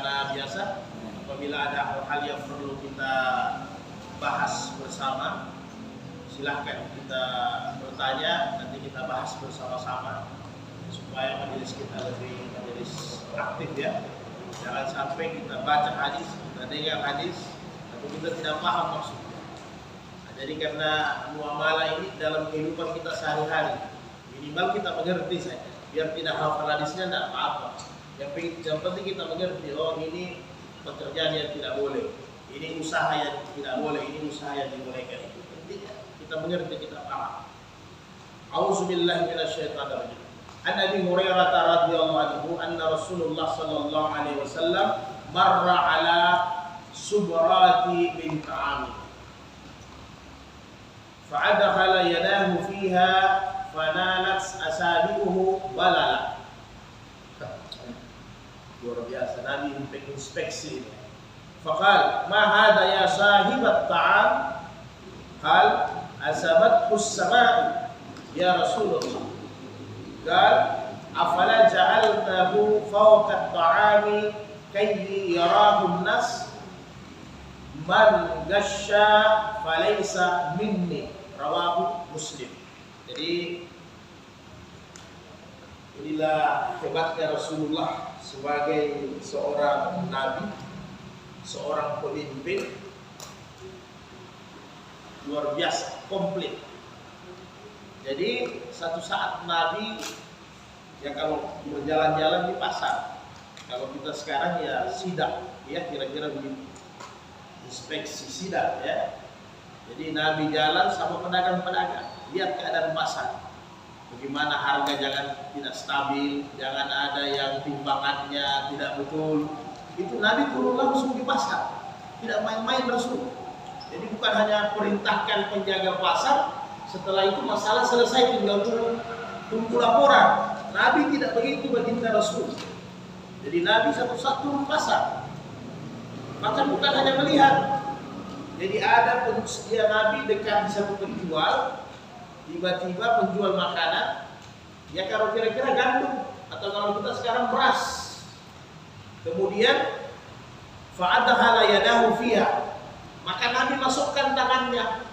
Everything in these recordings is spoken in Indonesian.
sebagaimana biasa, apabila ada hal-hal yang perlu kita bahas bersama, silahkan kita bertanya, nanti kita bahas bersama-sama supaya majelis kita lebih majelis aktif ya. Jangan sampai kita baca hadis, kita dengar hadis, tapi kita tidak paham maksudnya. Nah, jadi karena muamalah ini dalam kehidupan kita sehari-hari, minimal kita mengerti saja. Biar tidak hafal hadisnya tidak apa-apa. Yang penting kita mengerti, oh ini pekerjaan yang tidak boleh, ini usaha yang tidak boleh, ini usaha yang dibolehkan. Itu pentingnya kita mengerti, kita paham. A'udzubillahi minasyaitonir rajim. An Abi Hurairah radhiyallahu anhu anna Rasulullah sallallahu alaihi wasallam marra ala subrati bin ta'am fa'adkhala yadahu fiha fanalat asabi'uhu balala. Luar biasa, Nabi menginspeksi ini. Faqal ma hadha ya sahibat ta'am? Qal asabathu as-sama'u ya Rasulullah. Qal afala ja'alnahu fawqa at-ta'ami kay yarahu an-nas man ghasha falaysa minni, rawahu Muslim. Jadi inilah hebatnya Rasulullah sebagai seorang nabi, seorang pemimpin luar biasa, komplit. Jadi satu saat Nabi ya kalau berjalan-jalan di pasar, kalau kita sekarang ya sidak, ya kira-kira begitu, inspeksi sidak ya. Jadi Nabi jalan sama pedagang-pedagang, lihat keadaan pasar, bagaimana harga jangan tidak stabil, jangan ada yang timbangannya tidak betul. Itu Nabi turun langsung di pasar, tidak main-main Rasul. Jadi bukan hanya perintahkan penjaga pasar, setelah itu masalah selesai tinggal tunggu laporan. Nabi tidak begitu baginda Rasul. Jadi Nabi satu-satu turun pasar. Maka bukan hanya melihat. Jadi ada penyedia Nabi dekat di satu penjual, tiba-tiba penjual makanan, ya kalau kira-kira gandum atau kalau kita sekarang beras. Kemudian fa'adkhala yadahu fiha, maka Nabi masukkan tangannya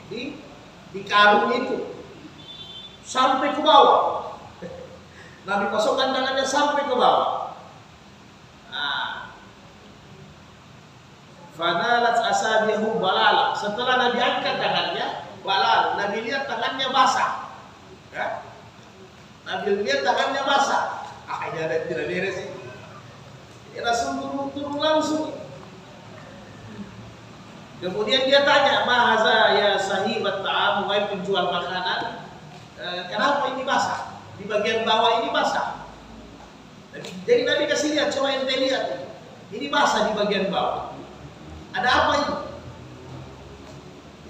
di karung itu sampai ke bawah. Nabi masukkan tangannya sampai ke bawah. Fanalat asabihu balala. Setelah Nabi angkat tangannya, balal. Nabi lihat tangannya basah. Ya? Nabi lihat tangannya basah. Ini ada tidak beres sih. Ini Rasul turun langsung. Kemudian dia tanya, mahaza ya sahibat ta'am, wahai penjual makanan, kenapa ini basah? Di bagian bawah ini basah. Jadi Nabi kasih lihat, coba ente lihat, ini basah di bagian bawah. Ada apa itu?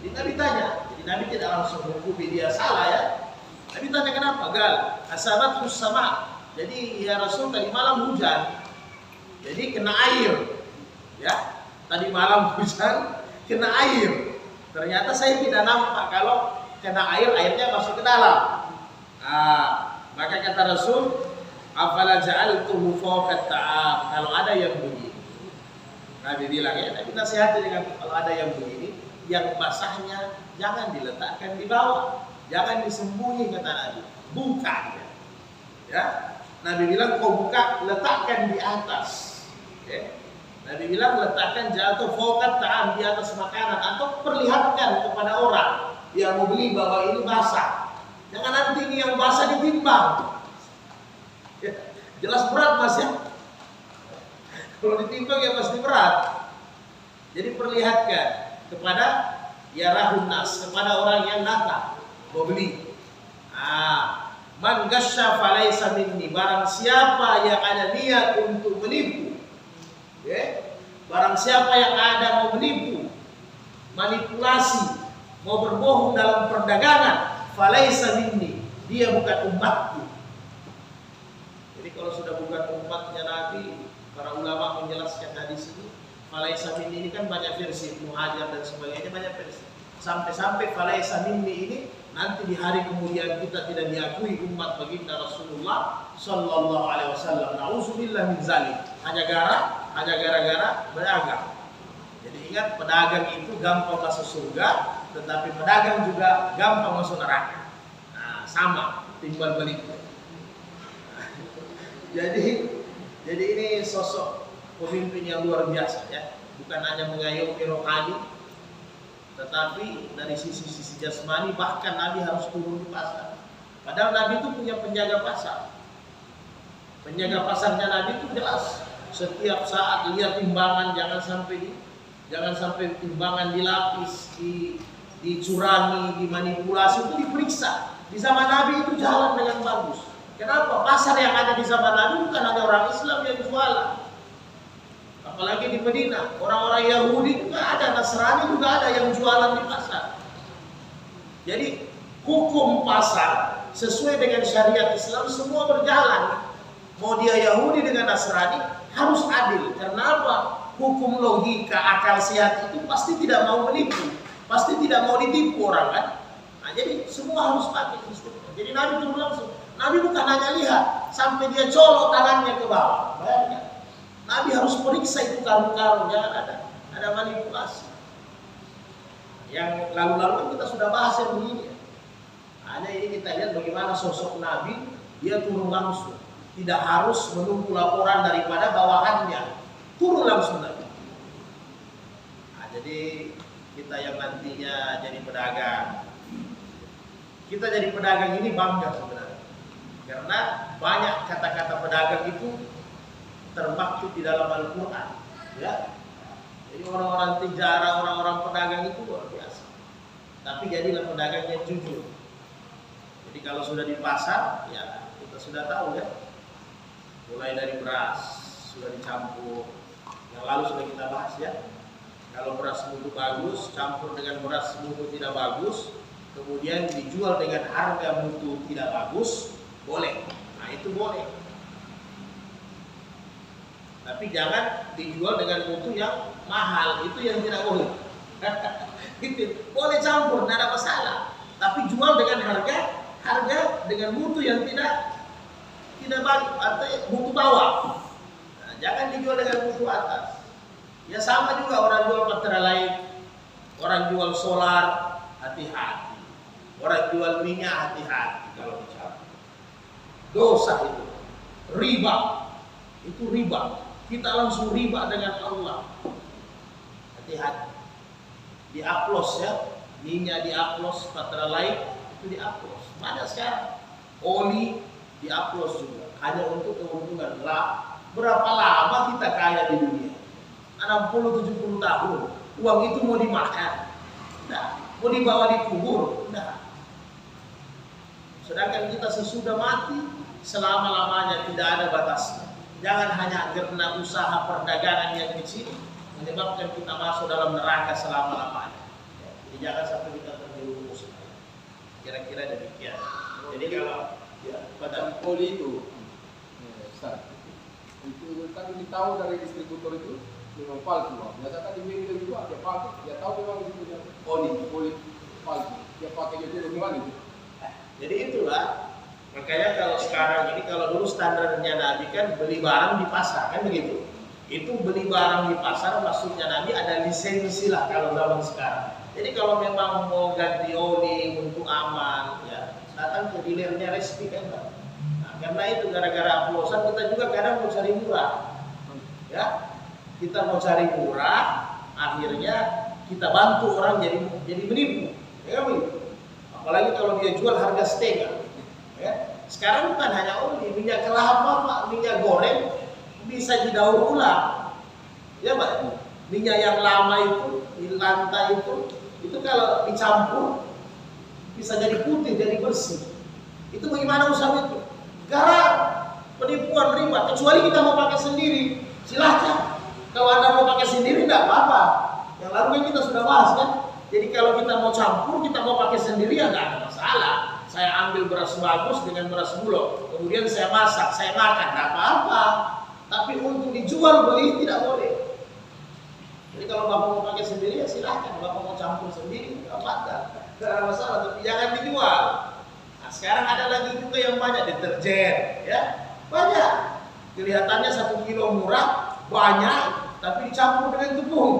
Jadi Nabi tanya, jadi Nabi tidak langsung menghukumi dia salah ya. Nabi tanya kenapa? Gal, asabathu sama. Jadi ya Rasul tadi malam hujan, jadi kena air, ya. Tadi malam hujan, kena air. Ternyata saya tidak nampak kalau kena air, airnya masuk ke dalam. Maka kata Rasul, afala ja'altuhu fawqa ta'am, kalau ada yang begini. Nabi bilang ya, Nabi nasihati dengan kalau ada yang begini, yang basahnya jangan diletakkan di bawah, jangan disembunyi kata Nabi, buka ya. Nabi bilang kau buka, letakkan di atas. Ya. Nabi bilang letakkan jatuh fawqa ta'am, di atas makanan, atau perlihatkan kepada orang yang mau beli bahwa ini basah. Jangan nanti ini yang basah ditimbang. Ya, jelas berat Mas ya. Kalau ditimbang ya pasti berat. Jadi perlihatkan kepada ya rahunnas, kepada orang yang datang mau beli. Man ghasya falaysa minni, barang siapa yang ada niat untuk menipu. Barang siapa yang ada mau menipu, manipulasi, mau berbohong dalam perdagangan, falaysa minni, dia bukan umatku. Jadi kalau sudah bukan umatnya Nabi, para ulama menjelaskan hadis ini, falaysa minni ini kan banyak versi, Muhajar dan sebagainya banyak versi. Sampai-sampai falaysa minni ini nanti di hari kemudian kita tidak diakui umat baginda Rasulullah sallallahu alaihi wasallam. Nauzubillah min zalik. hanya gara-gara berdagang. Jadi ingat, pedagang itu gampang masuk surga, tetapi pedagang juga gampang masuk neraka. Nah, sama timbal balik. Jadi ini sosok pemimpin yang luar biasa ya. Bukan hanya mengayomi rohani, tetapi dari sisi jasmani bahkan Nabi harus turun di pasar. Padahal Nabi itu punya penjaga pasar. Penjaga pasarnya Nabi itu jelas. Setiap saat lihat timbangan, jangan sampai timbangan dilapis, dicurangi, dimanipulasi, itu diperiksa. Di zaman Nabi itu jalan dengan bagus. Kenapa? Pasar yang ada di zaman Nabi bukan ada orang Islam yang jualan. Apalagi di Medina, orang-orang Yahudi juga ada, Nasrani juga ada yang jualan di pasar. Jadi hukum pasar sesuai dengan syariat Islam semua berjalan. Mau dia Yahudi dengan Nasrani harus adil. Kenapa? Hukum logika akal sehat itu pasti tidak mau menipu, pasti tidak mau ditipu orang kan. Nah, jadi semua harus pakai sistem. Jadi Nabi turun langsung. Nabi bukan hanya lihat sampai dia colok tangannya ke bawah. Bayangkan. Nabi harus periksa itu karung-karung, jangan ada manipulasi. Yang lalu-lalu kita sudah bahas yang begini. Hanya ini kita lihat bagaimana sosok Nabi, dia turun langsung. Tidak harus menunggu laporan daripada bawahannya. Turun langsung Nabi. Nah, jadi kita yang nantinya jadi pedagang. Kita jadi pedagang ini bangga sebenarnya. Karena banyak kata-kata pedagang itu termaktub di dalam Al-Quran. Ya. Jadi orang-orang tijara, orang-orang pedagang itu luar biasa. Tapi jadilah pedagang yang jujur. Jadi kalau sudah di pasar, ya kita sudah tahu ya. Mulai dari beras sudah dicampur, yang lalu sudah kita bahas ya. Kalau beras mutu bagus campur dengan beras mutu tidak bagus, kemudian dijual dengan harga mutu tidak bagus, boleh. Nah itu boleh. Tapi jangan dijual dengan mutu yang mahal, itu yang tidak boleh. Gitu. Boleh campur, tidak ada masalah. Tapi jual dengan harga dengan mutu yang tidak bagus atau mutu bawah. Nah, jangan dijual dengan mutu atas. Ya sama juga orang jual baterai lain, orang jual solar, hati-hati. Orang jual minyak, hati-hati kalau dicampur. Dosa itu, riba, itu riba. Kita langsung riba dengan Allah. Hati-hati. Diaplos ya, minyak diaplos, baterai lain itu diaplos. Banyak sekarang. Oli diaplos juga, hanya untuk keuntungan lah. Berapa lama kita kaya di dunia? 60-70 tahun. Uang itu mau dimakan? Nah, mau dibawa di kubur? Nah. Sedangkan kita sesudah mati, selama-lamanya tidak ada batasnya. Jangan hanya karena usaha perdagangan yang kecil menyebabkan kita masuk dalam neraka selama-lamanya. Jadi jangan sampai kita terjerumus. Kira-kira demikian. Jadi kalau ya, pada oli itu, itu kan tahu dari distributor itu memang palsu. Biasa kan di media juga dia pakai, dia tahu memang itu punya oli palsu. Dia pakai jadi gimana itu? Jadi itulah. Makanya kalau sekarang ini, kalau dulu standarnya Nabi kan beli barang di pasar, kan begitu. Itu beli barang di pasar maksudnya Nabi ada lisensi lah kalau zaman sekarang. Jadi kalau memang mau ganti oli untuk aman, ya datang ke dealernya resmi kan. Nah, karena itu gara-gara oplosan kita juga kadang mau cari murah. Ya, kita mau cari murah, akhirnya kita bantu orang jadi menipu. Ya begitu. Apalagi kalau dia jual harga setengah. Ya. Sekarang bukan hanya oli, minyak kelapa, minyak goreng bisa didaur ulang. Ya Pak, minyak yang lama itu di lantai itu kalau dicampur bisa jadi putih, jadi bersih. Itu bagaimana usaha itu? Garam, penipuan, riba. Kecuali kita mau pakai sendiri, silahkan. Kalau Anda mau pakai sendiri tidak apa-apa. Yang lalu kan kita sudah bahas kan. Jadi kalau kita mau campur, kita mau pakai sendiri ya nggak ada masalah. Saya ambil beras bagus dengan beras bulog, kemudian saya masak, saya makan, tidak apa-apa. Tapi untuk dijual beli tidak boleh. Jadi kalau Bapak mau pakai sendiri ya silahkan. Bapak mau campur sendiri, tidak ada masalah. Tapi jangan dijual. Nah, sekarang ada lagi juga yang banyak deterjen, ya banyak. Kelihatannya 1 kilo murah, banyak, tapi dicampur dengan tepung.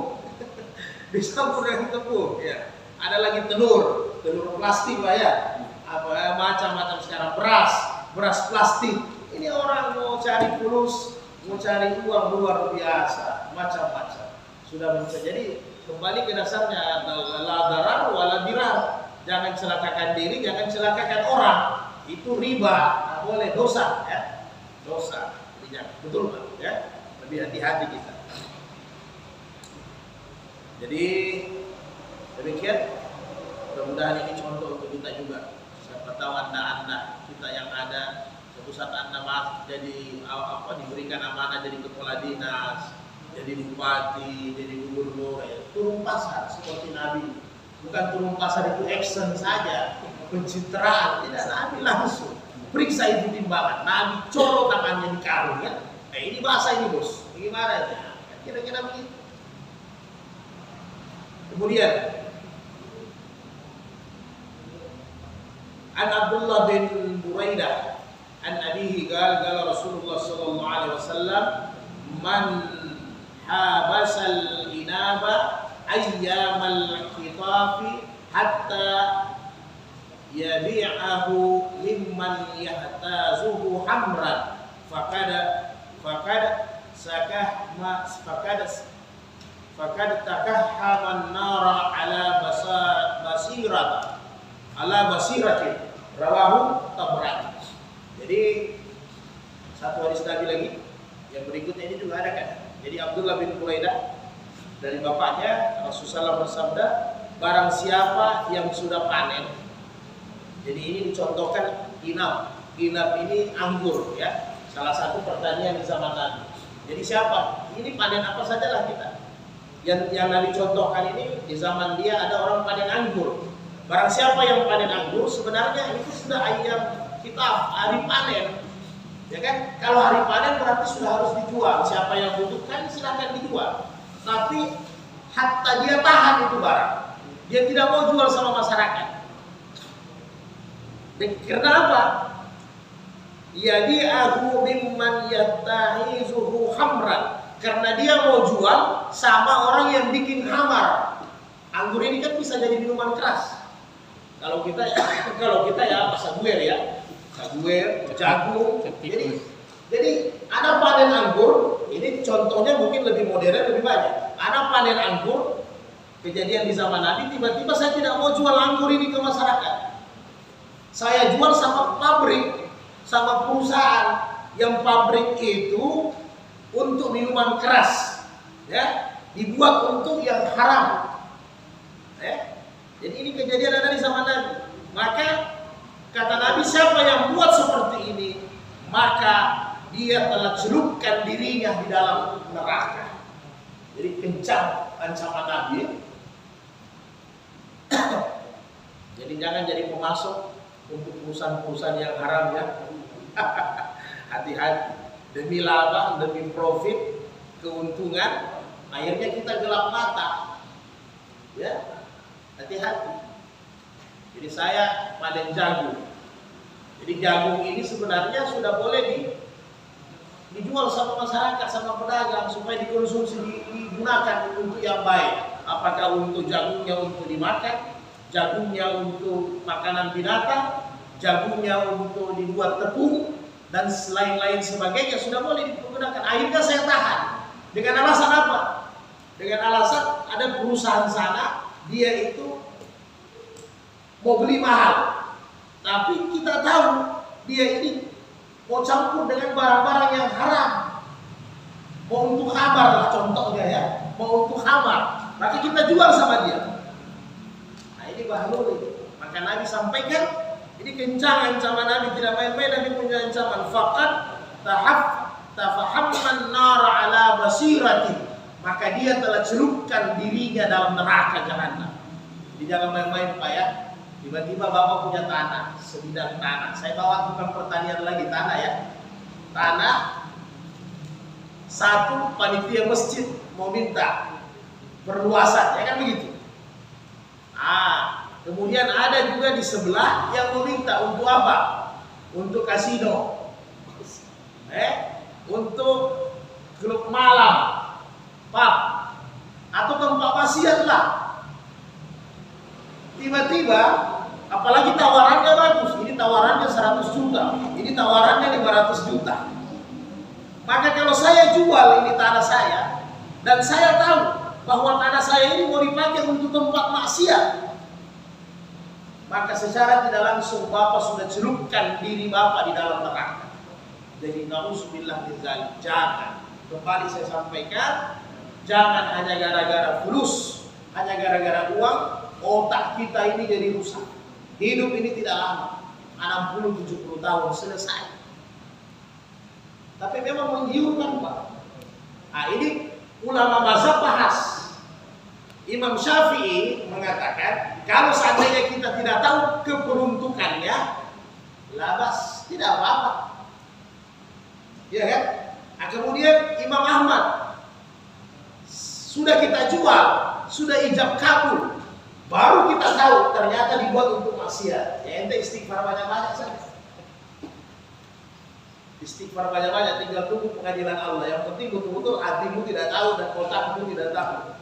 Dicampur dengan tepung. Ya. Ada lagi telur plastik lah ya. Apa macam-macam sekarang, beras plastik. Ini orang mau cari fulus, mau cari uang luar biasa, macam-macam. Sudah bisa. Jadi kembali ke dasarnya, la darar wala dirar. Jangan celakakan diri, jangan celakakan orang. Itu riba, tak boleh, dosa ya. Dosa. Jadi jangan, betul Pak ya. Lebih hati-hati kita. Jadi demikian, mudah-mudahan ini contoh untuk kita juga. Siapa tahu anda kita yang ada suatu saat anda jadi diberikan amanah jadi kepala dinas, jadi bupati, jadi gubernur, ya. Turun pasar seperti Nabi. Bukan turun pasar itu action saja, pencitraan, tidak. Nabi langsung periksa itu timbangan. Nabi colok tangannya di karung ya. Ini bahasa ini bos, bagaimana ya? Kira-kira begitu. Kemudian An Abdullah bin Buraidah an abihi qala Rasulullah sallallahu alaihi wasallam man habasal inaba ayyamal khitafi hatta yabi'ahu mimman yahtazuhu hamran faqad takahhaman nara ala basiratin rawahu Tabrani. Jadi satu hadis Nabi lagi yang berikutnya ini juga ada kan. Jadi Abdullah bin Buraidah dari bapaknya Rasulullah bersabda, barang siapa yang sudah panen. Jadi ini dicontohkan inab. Inab ini anggur ya. Salah satu pertanian di zaman Nabi. Jadi siapa? Ini panen apa sajalah kita. Yang Nabi contohkan ini di zaman dia ada orang panen anggur. Barang siapa yang panen anggur, sebenarnya itu sudah ayam kita hari panen, ya kan? Kalau hari panen berarti sudah harus dijual. Siapa yang butuhkan silakan dijual. Tapi hatta dia tahan itu barang, dia tidak mau jual sama masyarakat. Dan karena apa? Yadi'ahu mimman yattahizuhu hamran. Karena dia mau jual sama orang yang bikin hamar. Anggur ini kan bisa jadi minuman keras. Kalau kita ya saguer ya, saguer, jagung. Jadi ada panen anggur. Ini contohnya mungkin lebih modern, lebih banyak. Ada panen anggur. Kejadian di zaman Nabi, tiba-tiba saya tidak mau jual anggur ini ke masyarakat. Saya jual sama pabrik, sama perusahaan yang pabrik itu untuk minuman keras, ya, dibuat untuk yang haram. Ya. Jadi ini kejadian ada di zaman Nabi. Maka kata Nabi, siapa yang buat seperti ini, maka dia telah celupkan dirinya di dalam neraka. Jadi kencang ancaman Nabi. Jadi jangan jadi pemasok untuk perusahaan-perusahaan yang haram ya. Hati-hati. Demi laba, demi profit, keuntungan, akhirnya kita gelap mata. Ya. Hati-hati. Jadi saya panen jagung. Jadi jagung ini sebenarnya sudah boleh dijual sama masyarakat, sama pedagang supaya dikonsumsi, digunakan untuk yang baik. Apakah untuk jagungnya untuk dimakan, jagungnya untuk makanan binatang, jagungnya untuk dibuat tepung dan lain-lain sebagainya sudah boleh digunakan. Akhirnya saya tahan. Dengan alasan apa? Dengan alasan ada perusahaan sana, dia itu mau beli mahal, tapi kita tahu dia ini mau campur dengan barang-barang yang haram, mau untuk khamar lah contohnya ya, mau untuk khamar, maka kita jual sama dia. Nah ini bahlul. Maka Nabi sampaikan, ini kencang ancaman Nabi, tidak main-main. Nabi punya ancaman, faqad tafahamman nara ala basirati, maka dia telah celupkan dirinya dalam neraka jahanam. Jadi jangan main-main Pak ya. Tiba-tiba Bapak punya tanah, sebidang tanah. Saya bawa bukan pertanian lagi, tanah ya. Tanah, satu panitia masjid mau minta perluasan, ya kan begitu. Kemudian ada juga di sebelah yang meminta untuk apa? Untuk kasino. untuk klub malam, pub, atau tempat maksiat lah. Tiba-tiba, apalagi tawarannya bagus, ini tawarannya 100 juta, ini tawarannya 500 juta. Maka kalau saya jual ini tanah saya, dan saya tahu bahwa tanah saya ini mau dipakai untuk tempat maksiat, maka secara tidak langsung Bapak sudah celupkan diri Bapak di dalam neraka. Jadi na'udzubillah min dzalik. Jangan, kembali saya sampaikan, jangan hanya gara-gara fulus, hanya gara-gara uang, otak kita ini jadi rusak. Hidup ini tidak lama, 60-70 tahun selesai. Tapi memang menggiurkan Pak. Nah ini ulama mazhab bahas. Imam Syafi'i mengatakan, kalau seandainya kita tidak tahu keperuntukannya, labas, tidak apa-apa. Ya kan? Nah, kemudian Imam Ahmad, sudah kita jual, sudah ijab kabul, baru kita tahu ternyata dibuat untuk maksiat. Ya ente istighfar banyak-banyak saja. Istighfar banyak-banyak, tinggal tunggu pengadilan Allah. Yang penting betul-betul hatimu tidak tahu dan otakmu tidak tahu.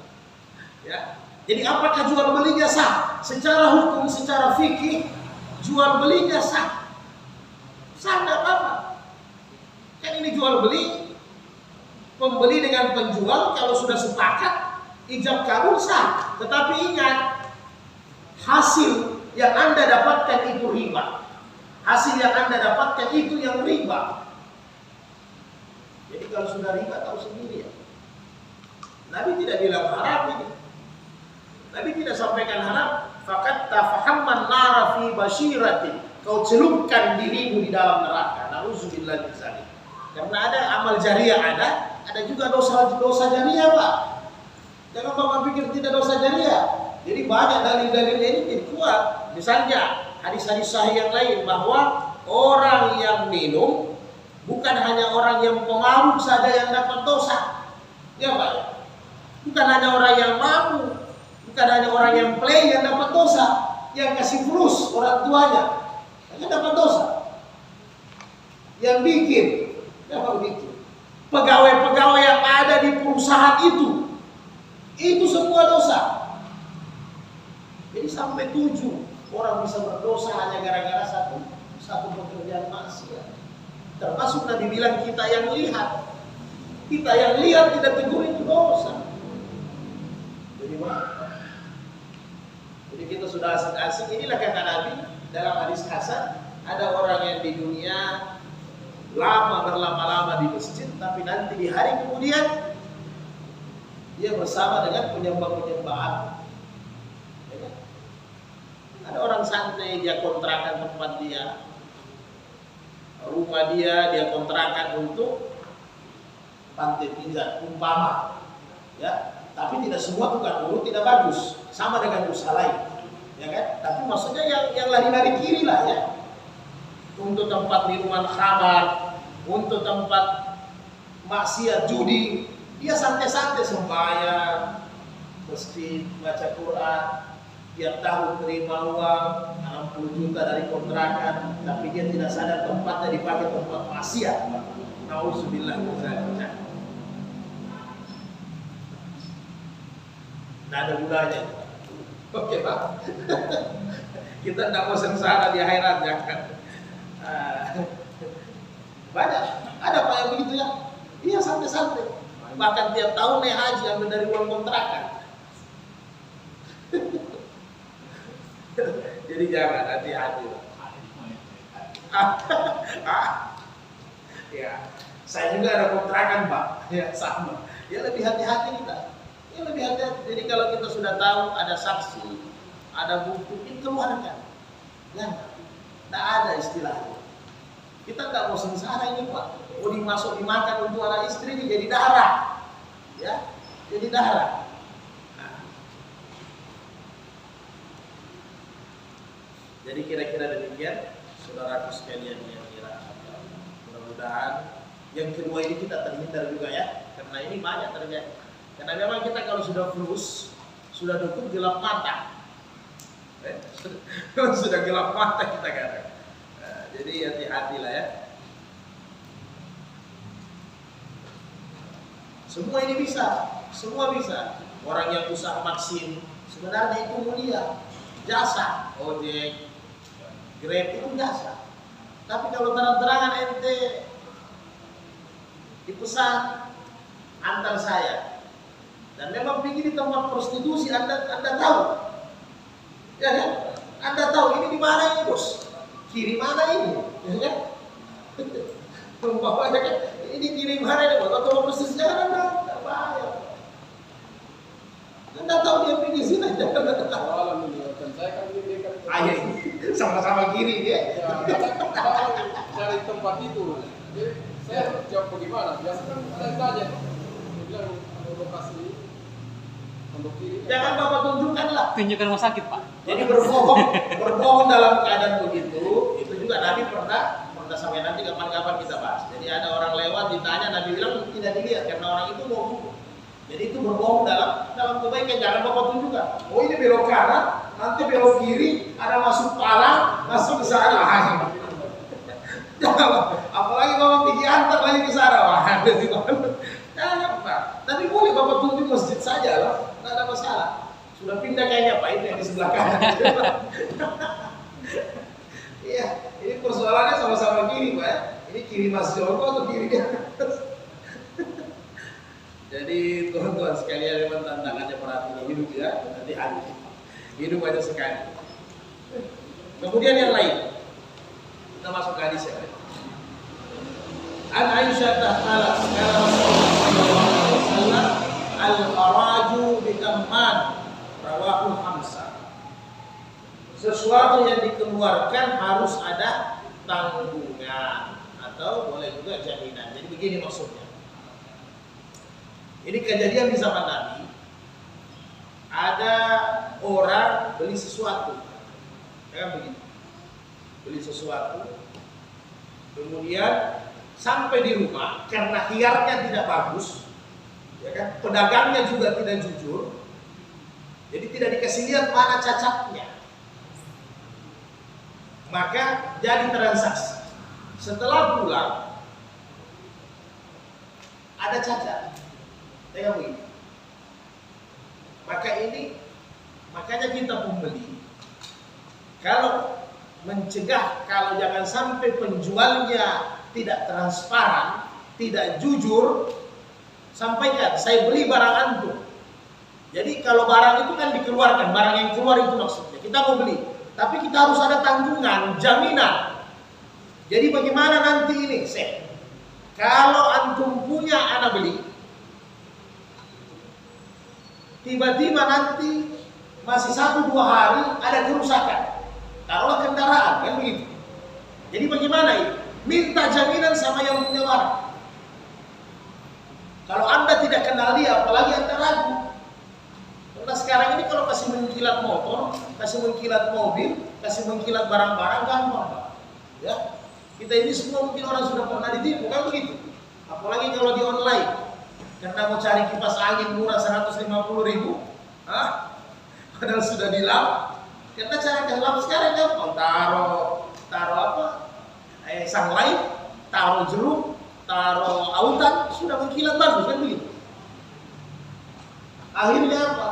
Ya. Jadi apakah jual belinya sah? Secara hukum, secara fikih, jual belinya sah. Sah tidak apa-apa. Kan ini jual beli, pembeli dengan penjual kalau sudah sepakat, ijab kabul sah. Tetapi ingat, hasil yang Anda dapatkan itu riba. Hasil yang Anda dapatkan itu yang riba. Jadi kalau sudah riba tahu sendiri ya. Nabi tidak bilang haram ini. Nabi tidak sampaikan haram. Fakat tafahamman nara fi basyiratin. Kau celupkan dirimu di dalam neraka. Na'udzubillah min dzalik. Karena ada amal jariah ada juga dosa jariah Pak. Jangan Bapak pikir tidak dosa jariah. Jadi banyak dalil-dalilnya ini kuat. Misalnya hadis-hadis sahih yang lain bahwa orang yang minum bukan hanya orang yang pemabuk saja yang dapat dosa. Ya Pak. Bukan hanya orang yang mabuk, bukan hanya orang yang play yang dapat dosa, yang kasih fulus orang tuanya yang dapat dosa. Yang bikin, ya Pak begitu. Pegawai-pegawai yang ada di perusahaan itu semua dosa. Jadi sampai 7 orang bisa berdosa hanya gara-gara satu pekerjaan maksiat. Termasuk Nabi bilang kita yang lihat. Kita yang lihat tidak tegur itu dosa. Jadi kita sudah asik-asik. Inilah kata Nabi dalam hadis hasan, ada orang yang di dunia berlama-lama di masjid, tapi nanti di hari kemudian dia bersama dengan penyembah-penyembah. Ada orang santai, dia kontrakan tempat dia, rumah dia kontrakan untuk pantai pijat umpama, ya. Tapi tidak semua tukang urut tidak bagus, sama dengan usaha lain, ya kan? Tapi maksudnya yang lari-lari kiri lah ya, untuk tempat minuman khamar, untuk tempat maksiat judi, dia santai-santai sembahyang, mesti baca Quran. Tiap tahun terima uang 60 juta dari kontrakan, tapi dia tidak sadar tempatnya dipakai tempat maksiat. Nauzubillah min dzalik. Tidak ada gunanya. Oke Pak. Kita tidak mau sengsara di akhirat ya kan. Banyak. Ada Pak yang begitu ya. Iya santai-santai. Bahkan tiap tahun naik haji ambil dari uang kontrakan. Jadi jangan, hati-hati. Ya, saya juga ada kontrakan Pak. Ya sama. Ya lebih hati-hati kita. Ya lebih hati-hati. Jadi kalau kita sudah tahu ada saksi, ada bukti, itu keluarkan. Jangan. Tidak ada istilahnya. Kita nggak mau sengsara ini Pak. Mau dimakan untuk anak istri ini jadi darah. Ya, jadi darah. Jadi kira-kira demikian, saudaraku sekalian yang dirahmati. Mudah-mudahan yang kedua ini kita terhindar juga ya, karena ini banyak terjadi. Karena memang kita kalau sudah fulus, sudah dukung gelap mata, sudah gelap mata kita kadang. Jadi hati-hatilah ya. Semua ini bisa, semua bisa. Orang yang usaha vaksin sebenarnya itu mulia, jasa, ojek, Grab itu jasa. Tapi kalau terang-terangan ente dipesan antar saya, dan memang pergi di tempat prostitusi, anda tahu, ya kan? Anda tahu ini di mana ini bos? Kiri mana ini? Ya kan? Umpamanya kan, ini kiri mana ini bos? Atau prostitusi jangan anda bayar. Anda tahu dia pergi sini aja. Soalan ini, kan saya kan ini kan. Ayah, sama-sama kiri dia. Ya, kalau dari tempat itu, jadi saya jawab bagaimana? Biasa kan saya tanya, dia bilang lokasi pondok kiri. Jangan bapak tunjukkan lah. Tunjukkan rumah sakit, Pak. Jadi berbohong dalam keadaan begitu, itu juga Nabi pernah sampai nanti kapan-kapan kita bahas. Jadi ada orang lewat ditanya, Nabi bilang tidak dilihat karena orang itu mau hukum. Jadi itu berbohong dalam kebaikan, jangan bapak tunjukkan. Oh ini belok kanan, nanti belok kiri, ada masuk palang, masuk ke sana. Apalagi bapak pergi antar lagi ke sana, jangan Pak. Tapi boleh bapak tunjuk masjid saja lah, tidak ada masalah. Sudah pindah kayaknya Pak, itu yang di sebelah kanan. Iya, ini persoalannya sama-sama kiri Pak. Ini kiri Mas Joko atau kiri dia? Jadi teman-teman sekalian, memang tantangannya perhatian hidup ya, hati-hati. Hidup aja sekali. Kemudian yang lain, kita masuk ke hadis ya. An Aisyah ta'ala qala Rasulullah sallallahu alaihi wasallam al-kharaju bikamman rawahu Hamzah. Sesuatu yang dikeluarkan harus ada tanggungan atau boleh juga jaminan. Jadi begini maksudnya. Ini kejadian di zaman Nabi. Ada orang beli sesuatu, ya kan begitu. Beli sesuatu, kemudian sampai di rumah karena khiyarnya tidak bagus, ya kan, pedagangnya juga tidak jujur, jadi tidak dikasih lihat mana cacatnya, maka jadi transaksi. Setelah pulang ada cacat, ya kan begitu. Makanya kita pembeli kalau mencegah, kalau jangan sampai penjualnya tidak transparan, tidak jujur, sampaikan saya beli barang antum. Jadi kalau barang itu kan dikeluarkan, barang yang keluar itu maksudnya kita mau beli, tapi kita harus ada tanggungan, jaminan. Jadi bagaimana nanti ini, kalau antum punya anak beli, tiba-tiba nanti masih 1-2 hari ada kerusakan, taruhlah kendaraan, kan begitu. Jadi bagaimana ini? Minta jaminan sama yang punya barang. Kalau anda tidak kenal dia, apalagi anda ragu. Karena sekarang ini kalau kasih mengkilat motor, kasih mengkilat mobil, kasih mengkilat barang-barang, gampang Pak. Ya, kita ini semua mungkin orang sudah pernah ditipu, kan begitu. Apalagi kalau di online, karena mau cari kipas angin murah 150.000, padahal sudah dilap. Karena cara gelap sekarang gampang, taruh apa? Sunlight, taruh jeruk, taruh autan, sudah mengkilat bagus, kan begitu. Akhirnya apa?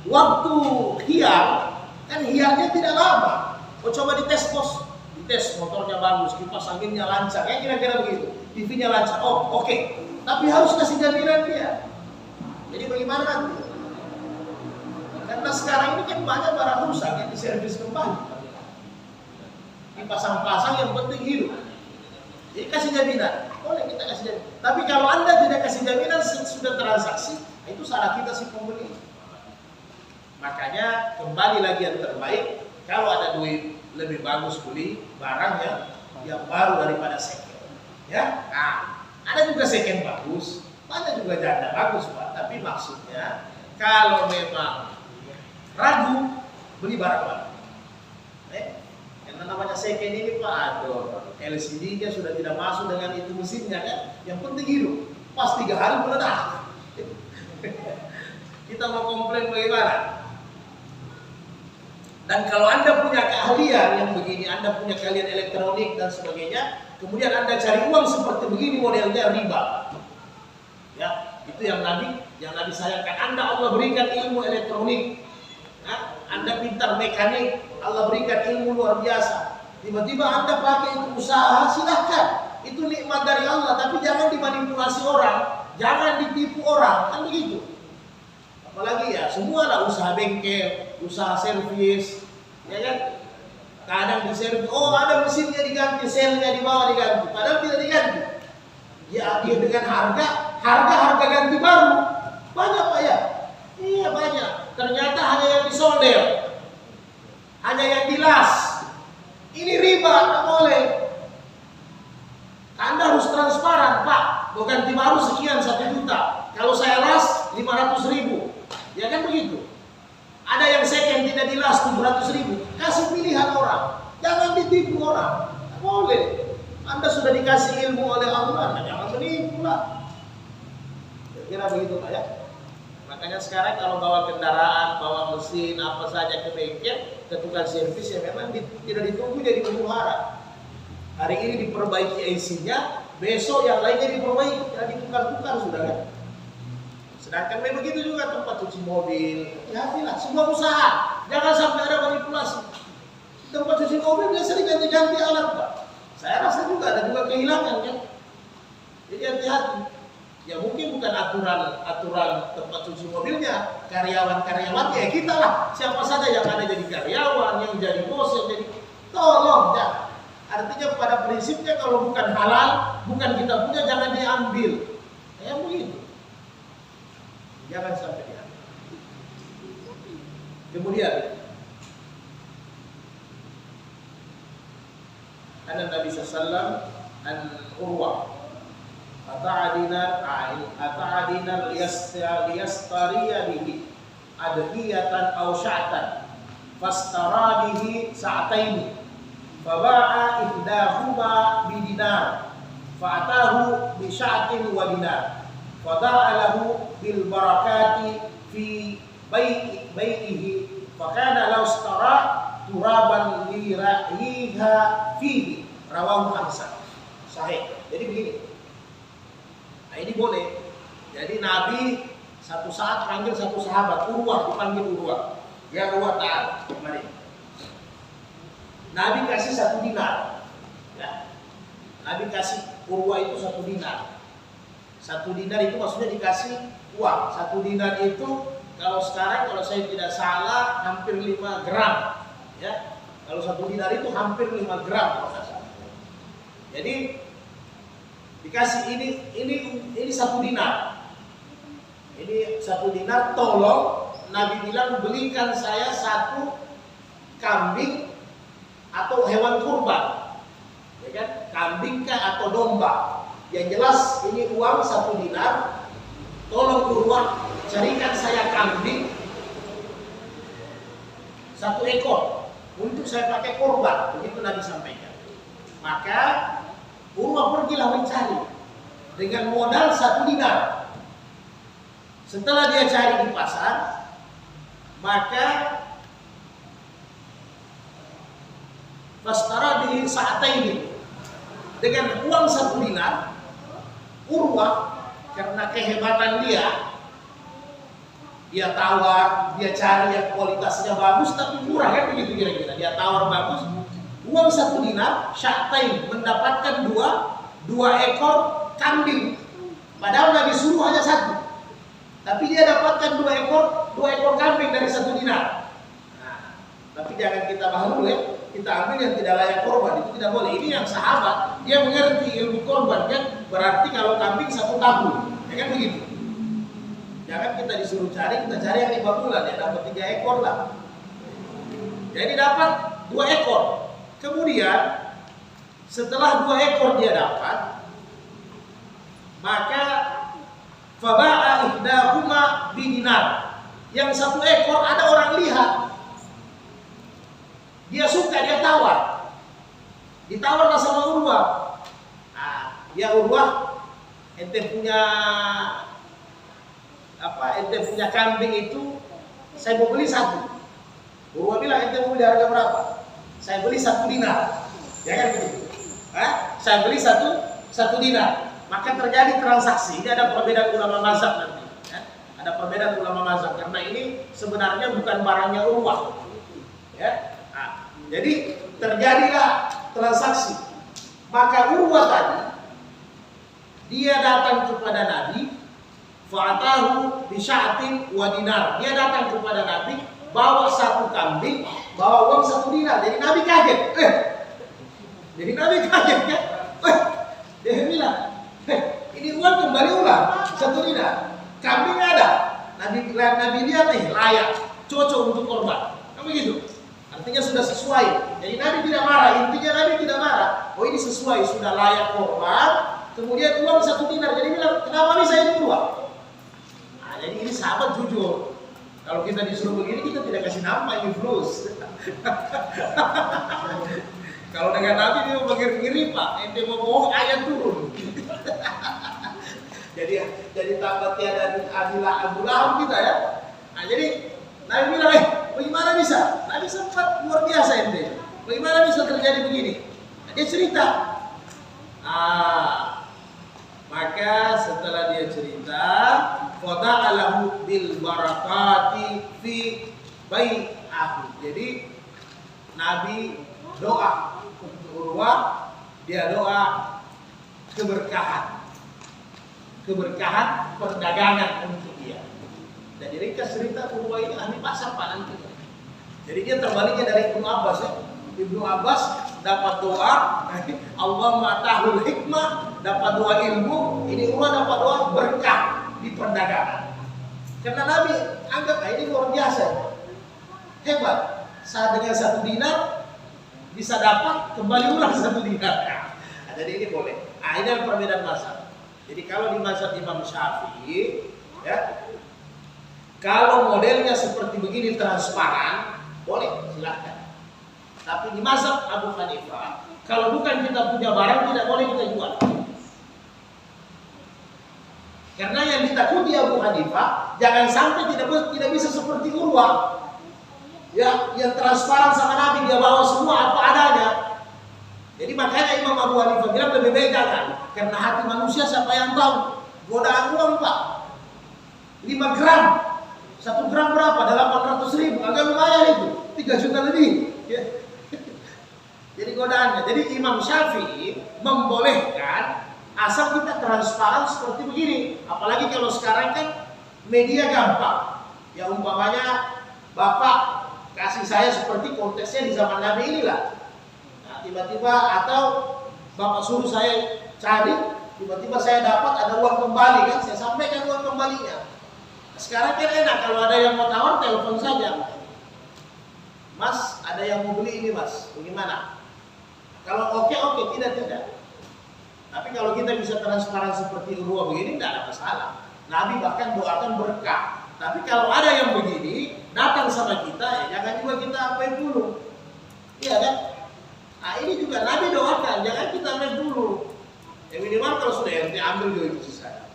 Waktu hiar, kan hiarnya tidak lama. Coba dites bos, dites motornya bagus, kipas anginnya lancar, ya kira-kira begitu. TV-nya lancar, oke. Tapi harus kasih jaminan dia. Jadi bagaimana nanti? Karena sekarang ini kan banyak barang rusak yang diservis kembali. Dipasang-pasang yang penting hidup. Jadi kasih jaminan, boleh kita kasih jaminan. Tapi kalau anda tidak kasih jaminan sudah transaksi, itu salah kita si pembeli. Makanya kembali lagi yang terbaik, kalau ada duit lebih bagus beli barang yang baru daripada second. Ya, nah, ada juga second bagus, ada juga janda bagus Pak. Tapi maksudnya kalau memang ragu, beli barang baru. Karena namanya second ini Pak, aduh, LCD-nya sudah tidak masuk dengan itu mesinnya kan. Yang penting hidup, pas 3 hari meledak. Kita mau komplain bagaimana? Dan kalau anda punya keahlian yang begini, anda punya keahlian elektronik dan sebagainya, kemudian anda cari uang seperti begini modelnya riba. Ya, Itu yang Nabi sayangkan. Anda Allah berikan ilmu elektronik, Anda pintar mekanik, Allah berikan ilmu luar biasa. Tiba-tiba Anda pakai itu usaha, silahkan. Itu nikmat dari Allah, tapi jangan dimanipulasi orang, jangan ditipu orang, kan begitu. Apalagi ya, semua lah usaha bengkel, usaha servis, ya kan? Kadang di servis, oh ada mesinnya diganti, selnya di bawah diganti, padahal tidak diganti. Ya dia dengan harga ganti baru, banyak Pak ya? Iya banyak. Ternyata hanya yang disolder, hanya yang dilas. Ini riba, tak boleh. Anda harus transparan, Pak. Mau ganti baru sekian 1 juta. Kalau saya las 500.000, ya kan begitu. Ada yang second tidak dilas 700.000. Kasih pilihan orang. Jangan ditipu orang. Tak boleh. Anda sudah dikasih ilmu oleh Allah, jangan menipu lah. Kira begitu Pak ya. Makanya sekarang kalau bawa kendaraan, bawa mesin, apa saja ke bengkel, ke tukang servis ya memang tidak ditunggu jadi huru hara. Hari ini diperbaiki IC-nya, besok yang lainnya diperbaiki, tidak ditukar-tukar sudah kan. Sedangkan memang begitu juga tempat cuci mobil, hati-hatilah, semua usaha, jangan sampai ada manipulasi. Tempat cuci mobil biasa diganti-ganti alat Pak. Saya rasa juga ada juga kehilangan kan. Jadi hati-hati. Ya mungkin bukan aturan tempat cuci mobilnya, karyawan-karyawannya ya kita lah. Siapa saja yang ada jadi karyawan, yang jadi bos, yang jadi tolong ya. Artinya pada prinsipnya kalau bukan halal, bukan kita punya, jangan diambil. Ya begitu. Jangan sampai diambil. Kemudian ada Nabi sallallahu an Urwah ata'adina liyastariya bihi adhiyatan aw sya'tan fastara bihi sa'ataini faba'a ihdahuma bidinar fa'atahu bi sya'tin wa dinar fada'a lahu bil barakati fi bai'ihi fakana law istara turaban li ra'iha fihi rawahu Hasan sahih. Jadi begini, nah ini boleh. Jadi Nabi satu saat panggil satu sahabat, Urwah, dipanggil Urwah. Ya Urwah ta'ala, mari. Nabi kasih 1 dinar. Ya. Nabi kasih Urwah itu 1 dinar. 1 dinar itu maksudnya dikasih uang. 1 dinar itu kalau sekarang kalau saya tidak salah hampir 5 gram. Ya. Kalau 1 dinar itu hampir 5 gram kalau saya salah. Jadi dikasih ini 1 dinar. Ini 1 dinar, tolong Nabi bilang belikan saya 1 kambing atau hewan kurban. Ya kan? Kambing kah atau domba. Yang jelas ini uang 1 dinar. Tolong Urwah carikan saya kambing 1 ekor untuk saya pakai kurban. Begitu Nabi sampaikan. Maka Urwah pergilah mencari dengan modal 1 dinar. Setelah dia cari di pasar, maka fastara bihi sa'ataini, dengan uang 1 dinar, Urwah karena kehebatan dia tawar, dia cari yang kualitasnya bagus tapi murah kan begitu kira-kira. Dia tawar bagus, uang 1 dinar, sya'tain, mendapatkan 2 ekor kambing. Padahal Nabi suruh hanya 1. Tapi dia dapatkan 2 ekor kambing dari 1 dinar. Nah, tapi jangan kita baharu ya, kita ambil yang tidak layak korban, itu tidak boleh. Ini yang sahabat, dia mengerti ilmu korban kan, berarti kalau kambing 1 tabung, ya kan begitu. Jangan kita disuruh cari, kita cari yang 5 bulan, ya dapat 3 ekor lah. Jadi dapat 2 ekor. Kemudian setelah 2 ekor dia dapat, maka faba'a ihdahuma bidinar. Yang 1 ekor ada orang lihat, dia suka, dia tawar. Ditawarlah sama Urwah. Nah, ya Urwah, ente punya kambing itu saya mau beli 1. Urwah bilang, ente mau beli harga berapa? Saya beli 1 dinar. Ya kan begitu? Saya beli 1 dinar. maka terjadi transaksi. Ini ada perbedaan ulama mazhab nanti. Ya. Ada perbedaan ulama mazhab karena ini sebenarnya bukan barangnya Urwah. Ya. Nah, jadi terjadilah transaksi. Maka Urwah tadi dia datang kepada Nabi, fa'atahu bi sya'tin wa dinar. Dia datang kepada Nabi bawa 1 kambing, bawa uang 1 dinar. Jadi Nabi kaget. Jadi Nabi kaget ya. Dia bilang, ini uang kembali ulang 1 dinar. Kambing ada. Nabi lihat nih layak, cocok untuk korban. Kan begitu. Artinya sudah sesuai. Jadi Nabi tidak marah. Intinya Nabi tidak marah. Oh ini sesuai, sudah layak korban. Kemudian uang 1 dinar. Jadi bilang, kenapa bisa ini uang? Nah, jadi ini sahabat jujur. Kalau kita disuruh begini, kita tidak kasih nama ini flus. Kalau dengan Nabi dia mau ngiri Pak, ente mau bohong ayat turun. jadi tambah tiada adilah Abu Lahab kita ya. Nah, jadi Nabi bilang, bagaimana bisa? Nabi sempat luar biasa ente. Bagaimana bisa terjadi begini? Nah, dia cerita. Maka setelah dia cerita, fada'alahu bil barakati fi bai'ahu. Jadi Nabi doa untuk Urwah, dia doa keberkahan perdagangan untuk dia. Dan jadi cerita Urwah ini ahli pasar Pak nanti. Jadi dia terbaliknya dari Ibnu Abbas ya. Ibnu Abbas dapat doa, Allah ma'atahul hikmah, dapat doa ilmu. Ini Urwah dapat doa berkah di perdagangan. Karena Nabi anggap ini luar biasa, hebat. Saat dengan 1 dinar bisa dapat kembali ulang 1 dinar. Nah, jadi ini boleh. Nah, ini adalah perbedaan mazhab. Jadi kalau di mazhab Imam Syafi'i, ya, kalau modelnya seperti begini transparan, boleh silahkan. Tapi di mazhab Abu Hanifah, kalau bukan kita punya barang tidak boleh kita jual. Karena yang ditakuti Abu Hanifah, jangan sampai tidak bisa seperti Urwah. Ya, yang transparan sama Nabi, dia bawa semua apa adanya. Jadi makanya Imam Abu Hanifah bilang lebih baik jangan. Karena hati manusia siapa yang tahu. Godaan uang Pak, 5 gram, 1 gram berapa? 800.000, agak lumayan itu, 3 juta lebih. Ya. Jadi godaannya. Jadi Imam Syafi'i membolehkan asal kita transparan seperti begini. Apalagi kalau sekarang kan media gampang. Ya umpamanya Bapak kasih saya seperti konteksnya di zaman Nabi inilah. Nah, tiba-tiba atau Bapak suruh saya cari, tiba-tiba saya dapat ada uang kembali kan, saya sampaikan uang kembalinya. Nah, sekarang kan enak kalau ada yang mau tawar telepon saja. Mas, ada yang mau beli ini Mas, bagaimana? Kalau oke, tidak. Tapi kalau kita bisa transparan seperti Urwah begini, tidak ada masalah. Nabi bahkan doakan berkah. Tapi kalau ada yang begini, datang sama kita, ya jangan juga kita apain dulu. Iya kan? Nah ini juga Nabi doakan, jangan kita apain dulu. Yang minimal kalau sudah ente ambil juga itu sisanya.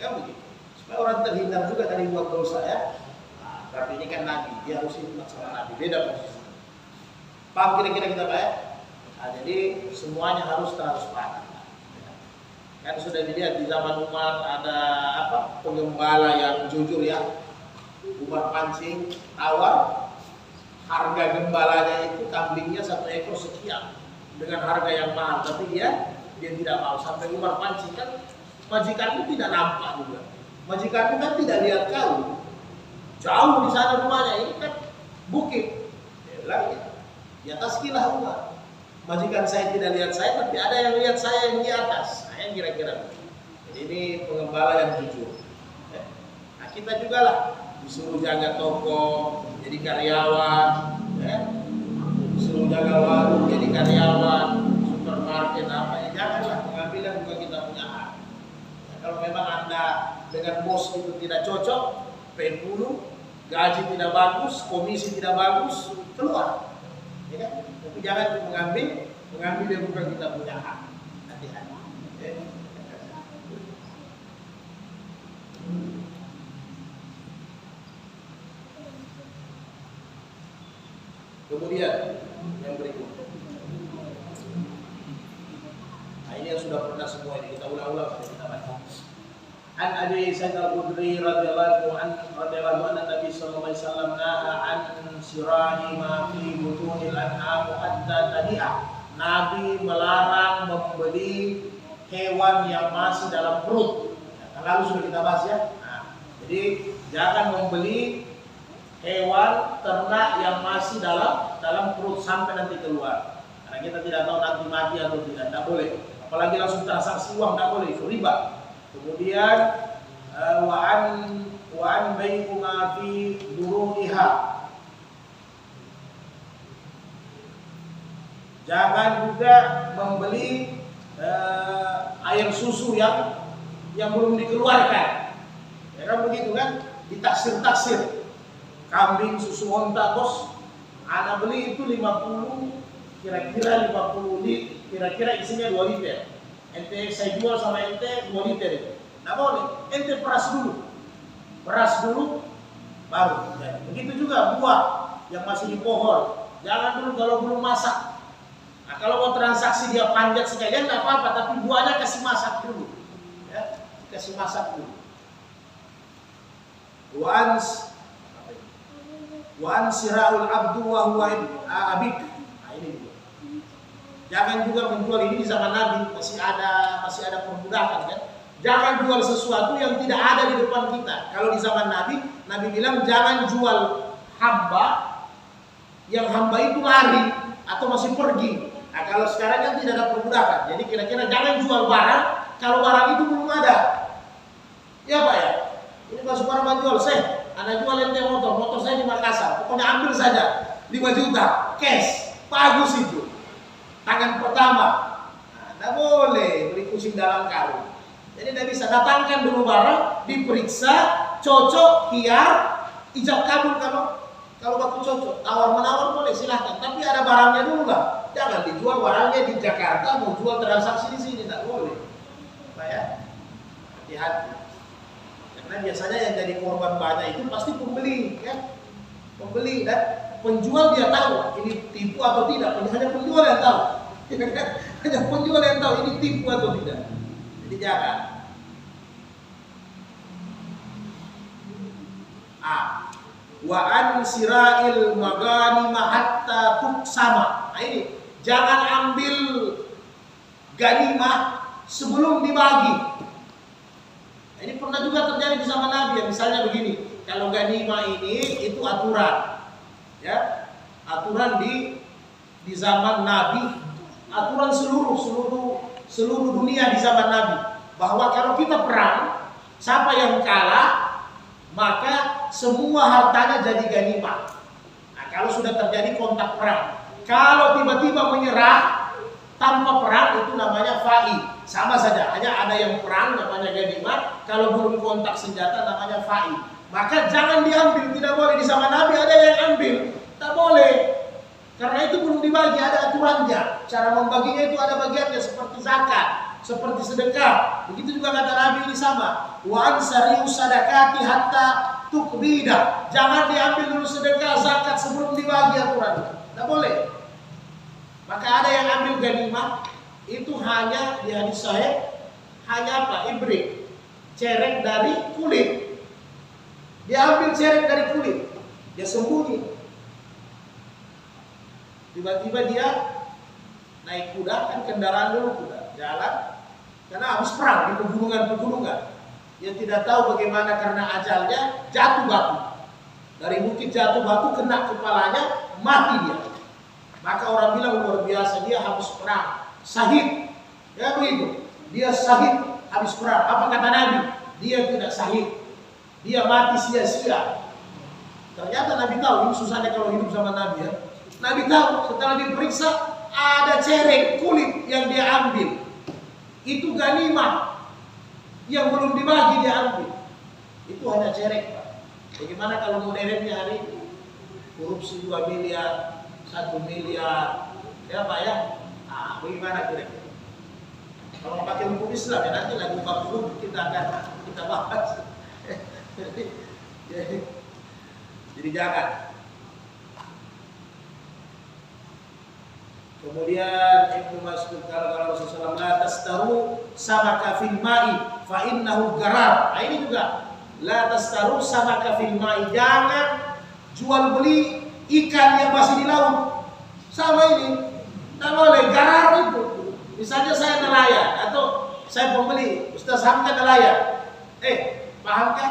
Ya begitu. Supaya orang terhindar juga dari buat dosa ya. Nah, tapi ini kan Nabi, dia harus ingat sama Nabi, beda posisi. Paham kira-kira kita Pak ya? Nah, jadi semuanya harus transparan. Kan sudah dilihat di zaman Umar ada penggembala yang jujur ya. Umar pancing tawar, harga gembalanya itu kambingnya 1 ekor sekian dengan harga yang mahal, tapi dia tidak mau. Sampai Umar pancing kan majikanmu tidak nampak juga. Majikanmu kan tidak lihat kau. Jauh di sana rumahnya, ini kan bukit. Dia bilang ya, di atas kilah Umar. Majikan saya tidak lihat saya, tapi ada yang lihat saya yang di atas. Nah, yang kira-kira. Jadi ini pengembala yang jujur. Nah, kita juga lah disuruh jaga toko, jadi karyawan, ya. Disuruh jaga warung, jadi karyawan, supermarket apa ya, janganlah pengambilan juga kita punya hak. Nah, kalau memang Anda dengan bos itu tidak cocok, penghulu, gaji tidak bagus, komisi tidak bagus, keluar. Ya kan? Tapi jangan mengambil yang bukan kita punya hak. Hati-hati. Ya. Kemudian yang berikut. Nah, ini yang sudah sudah pernah semua ini, kita ulang-ulang sampai kita baca. An Abi Sa'id Al-Khudri radhiyallahu anhu Nabi sallallahu alaihi wasallam naha an sirahi ma fi butunil an'am hatta tadi'ah. Nabi melarang membeli hewan yang masih dalam perut. Nah, lalu sudah kita bahas ya. Nah, jadi jangan membeli hewan ternak yang masih dalam perut sampai nanti keluar. Karena kita tidak tahu nanti mati atau tidak boleh. Apalagi langsung transaksi uang, tidak boleh, itu riba. Kemudian wa'an bai'u ma fi duru'iha. Jangan juga membeli air susu yang belum dikeluarkan. Ya kan begitu kan? Ditaksir-taksir. Kambing susu onta bos, anak beli itu 50, kira-kira 50 liter, kira-kira isinya 2 liter. Ente saya jual sama ente 2 liter itu. Nah boleh, ente peras dulu, baru. Ya. Begitu juga buah yang masih di pohon, jangan dulu kalau belum masak. Nah kalau mau transaksi dia panjat sekalian nggak apa-apa, tapi buahnya kasih masak dulu, ya, kasih masak dulu. Wan siraul abdu wa huwa abid. Nah ini juga. Jangan juga menjual ini di zaman Nabi masih ada perbudakan kan. Jangan jual sesuatu yang tidak ada di depan kita. Kalau di zaman Nabi bilang jangan jual hamba yang hamba itu lari atau masih pergi. Nah kalau sekarang kan tidak ada perbudakan. Jadi kira-kira jangan jual barang kalau barang itu belum ada. Ya Pak ya. Ini Pak Suparman jual Anda jual ente motor saya di Makassar, pokoknya ambil saja 5 juta, cash, bagus itu. Tangan pertama, tidak boleh beli kucing dalam karung. Jadi tidak bisa, datangkan dulu barang, diperiksa, cocok, hiar, ijab kabul kalau baku cocok. Tawar-menawar boleh silahkan, tapi ada barangnya dulu lah. Jangan dijual barangnya di Jakarta, mau jual transaksi di sini, tidak boleh. Pak ya, hati-hati. Karena biasanya yang jadi korban banyak itu pasti pembeli, kan? Pembeli dan penjual dia tahu ini tipu atau tidak. Hanya penjual yang tahu. Hanya penjual yang tahu ini tipu atau tidak. Jadi jangan. Wa an sira'il maghanima hatta tuqsama. Nah ini, jangan ambil ganimah sebelum dibagi. Ini pernah juga terjadi di zaman Nabi ya, misalnya begini, kalau ganimah ini itu aturan, ya, aturan di zaman Nabi, aturan seluruh dunia di zaman Nabi, bahwa kalau kita perang, siapa yang kalah, maka semua hartanya jadi ganimah. Nah, kalau sudah terjadi kontak perang, kalau tiba-tiba menyerah tanpa perang itu namanya fa'i. Sama saja, hanya ada yang perang namanya ganimah, kalau belum kontak senjata namanya fa'i. Maka jangan diambil, tidak boleh. Di zaman Nabi ada yang ambil, tak boleh. Karena itu belum dibagi, ada aturannya. Cara membaginya itu ada bagiannya seperti zakat, seperti sedekah. Begitu juga kata Nabi ini sama. Wa ansariu sadaqati hatta tukbida. Jangan diambil dulu sedekah, zakat sebelum dibagi aturannya. Tak boleh. Maka ada yang ambil ganimah itu hanya di hadis sahih hanya apa? Ibrik, cerek dari kulit. Dia ambil cerek dari kulit, dia sembunyi. Tiba-tiba dia naik kuda, kan kendaraan dulu kuda, jalan, karena habis perang di pegunungan-pegunungan. Dia tidak tahu bagaimana karena ajalnya jatuh batu. Dari bukit jatuh batu, kena kepalanya, mati dia. Maka orang bilang luar biasa, dia habis perang, syahid. Ya begitu, dia syahid habis perang. Apa kata Nabi? Dia tidak syahid, dia mati sia-sia. Ternyata Nabi tahu, ini susahnya kalau hidup sama Nabi ya. Nabi tahu, setelah diperiksa ada cerek kulit yang dia ambil. Itu ganimah yang belum dibagi dia ambil. Itu hanya cerek, Pak. Bagaimana kalau modernnya hari ini? Korupsi 2 miliar, 1 miliar, ya Pak ya? Nah, bagaimana kira-kira? Kalau pakai hukum Islam ya nanti lagu 40 kita bahas. Jadi jangan. Kemudian Ibnu Mas'ud kalau Rasulullah la tastaru samaka fil ma'i fa innahu garar. Nah, ini juga la tastaru samaka fil ma'i, jangan jual beli ikan yang masih di laut. Sama ini, tak boleh, garar itu. Misalnya saya nelayan atau saya pembeli, Ustaz Hamka nelayan. Paham kan?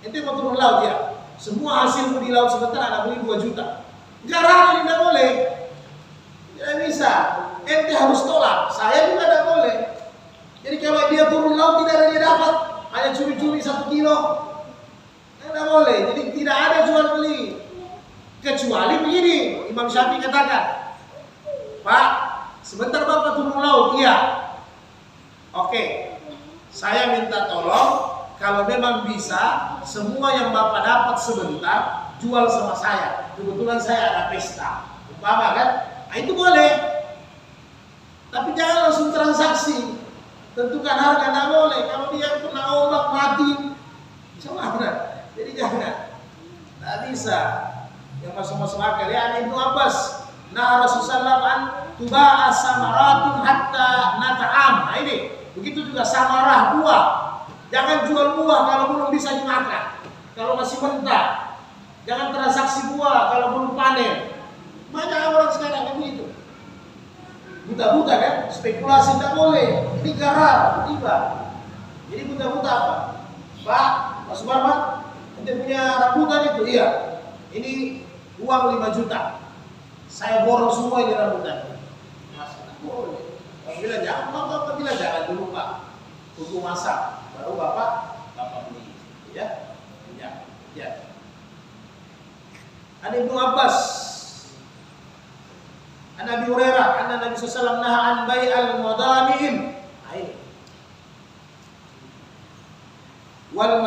Ente mau turun laut ya. Semua hasil di laut sebentar Anda beli 2 juta. Garar ini tidak boleh. Tidak bisa. Ente harus tolak. Saya juga tidak boleh. Jadi kalau dia turun laut tidak ada dia dapat, hanya curi-curi 1 kilo. Tidak boleh. Jadi tidak ada jual beli. Kecuali begini, Imam Syafi'i katakan, Pak, sebentar Bapak turun laut. Iya. Oke. Saya minta tolong, kalau memang bisa, semua yang Bapak dapat sebentar, jual sama saya. Kebetulan saya ada pesta. Umpama kan? Nah, itu boleh. Tapi jangan langsung transaksi. Tentukan harga, tidak boleh. Kalau dia kena ombak mati, gimana? Jadi jangan. Tidak bisa. Yang masuk-masuk akal. Ya, Ibnu Abbas. Nah, Rasulullah an tuba'a samaratun hatta nata'am. Nah ini. Begitu juga samarah buah. Jangan jual buah kalau belum bisa dimakan. Kalau masih mentah. Jangan transaksi buah kalau belum panen. Banyak orang sekarang kan begitu. Buta-buta kan? Spekulasi tidak boleh. Ini garar, riba. Jadi buta-buta apa? Pak Suparman, ente punya rambutan itu? Iya. Ini uang 5 juta. Saya borong semua ini rambutan. Mas, boleh. Bila jangan, Bapak bilang jangan dulu Pak. Tunggu masak, baru Bapak beli. Ya? Ya. Ada Ibnu Abbas, an Abi Hurairah, anna Nabi sallallahu alaihi wasallam naha an bai'al mudami'in. Wal